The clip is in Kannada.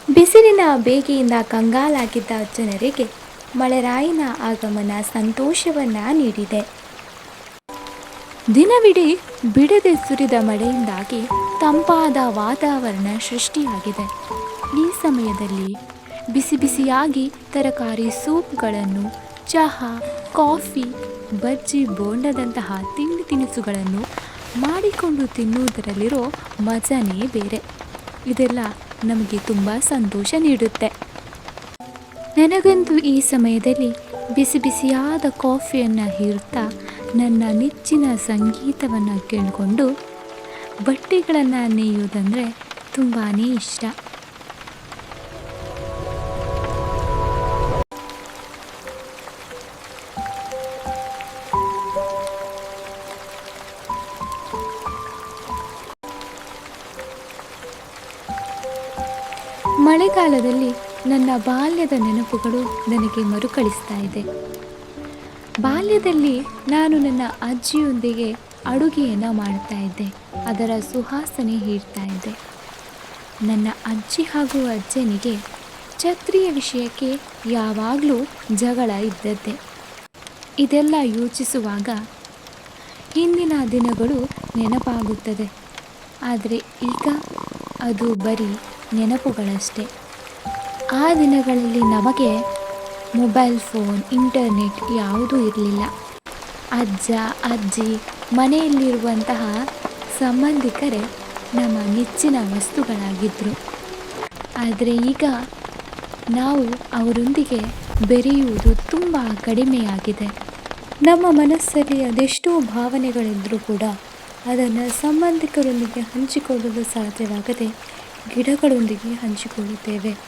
ಬಿಸಿಲಿನ ಬೇಗೆಯಿಂದ ಕಂಗಾಲಾಗಿದ್ದ ಜನರಿಗೆ ಮಳೆರಾಯನ ಆಗಮನ ಸಂತೋಷವನ್ನ ನೀಡಿದೆ. ದಿನವಿಡೀ ಬಿಡದೆ ಸುರಿದ ಮಳೆಯಿಂದಾಗಿ ತಂಪಾದ ವಾತಾವರಣ ಸೃಷ್ಟಿಯಾಗಿದೆ. ಈ ಸಮಯದಲ್ಲಿ ಬಿಸಿ ಬಿಸಿಯಾಗಿ ತರಕಾರಿ ಸೂಪ್ಗಳನ್ನು, ಚಹಾ, ಕಾಫಿ, ಬಜ್ಜಿ, ಬೋಂಡದಂತಹ ತಿಂಡಿ ತಿನಿಸುಗಳನ್ನು ಮಾಡಿಕೊಂಡು ತಿನ್ನುವುದರಲ್ಲಿರೋ ಮಜನೇ ಬೇರೆ. ಇದೆಲ್ಲ ನಮಗೆ ತುಂಬ ಸಂತೋಷ ನೀಡುತ್ತೆ. ನನಗಂತೂ ಈ ಸಮಯದಲ್ಲಿ ಬಿಸಿ ಬಿಸಿಯಾದ ಕಾಫಿಯನ್ನು ಹೀರುತ್ತಾ ನನ್ನ ನೆಚ್ಚಿನ ಸಂಗೀತವನ್ನು ಕೇಳಿಕೊಂಡು ಬಟ್ಟೆಗಳನ್ನು ನೇಯುವುದಂದರೆ ತುಂಬಾ ಇಷ್ಟ. ಮಳೆಗಾಲದಲ್ಲಿ ನನ್ನ ಬಾಲ್ಯದ ನೆನಪುಗಳು ನನಗೆ ಮರುಕಳಿಸ್ತಾ ಇದೆ. ಬಾಲ್ಯದಲ್ಲಿ ನಾನು ನನ್ನ ಅಜ್ಜಿಯೊಂದಿಗೆ ಅಡುಗೆಯನ್ನು ಮಾಡ್ತಾ ಇದ್ದೆ. ಅದರ ಸುವಾಸನೆ ಹೀರ್ತಾ ಇದ್ದೆ. ನನ್ನ ಅಜ್ಜಿ ಹಾಗೂ ಅಜ್ಜನಿಗೆ ಛತ್ರಿಯ ವಿಷಯಕ್ಕೆ ಯಾವಾಗಲೂ ಜಗಳ ಇದ್ದದ್ದೇ. ಇದೆಲ್ಲ ಯೋಚಿಸುವಾಗ ಹಿಂದಿನ ದಿನಗಳು ನೆನಪಾಗುತ್ತದೆ. ಆದರೆ ಈಗ ಅದು ಬರೀ ನೆನಪುಗಳಷ್ಟೇ. ಆ ದಿನಗಳಲ್ಲಿ ನಮಗೆ ಮೊಬೈಲ್ ಫೋನ್, ಇಂಟರ್ನೆಟ್ ಯಾವುದೂ ಇರಲಿಲ್ಲ. ಅಜ್ಜ ಅಜ್ಜಿ ಮನೆಯಲ್ಲಿರುವಂತಹ ಸಂಬಂಧಿಕರೇ ನಮ್ಮ ನೆಚ್ಚಿನ ವಸ್ತುಗಳಾಗಿದ್ದರು. ಆದರೆ ಈಗ ನಾವು ಅವರೊಂದಿಗೆ ಬೆರೆಯುವುದು ತುಂಬ ಕಡಿಮೆಯಾಗಿದೆ. ನಮ್ಮ ಮನಸ್ಸಲ್ಲಿ ಅದೆಷ್ಟೋ ಭಾವನೆಗಳಿದ್ದರೂ ಕೂಡ ಅದನ್ನು ಸಂಬಂಧಿಕರೊಂದಿಗೆ ಹಂಚಿಕೊಳ್ಳಲು ಸಾಧ್ಯವಾಗದೆ ಗಿಡಗಳೊಂದಿಗೆ ಹಂಚಿಕೊಳ್ಳುತ್ತೇವೆ.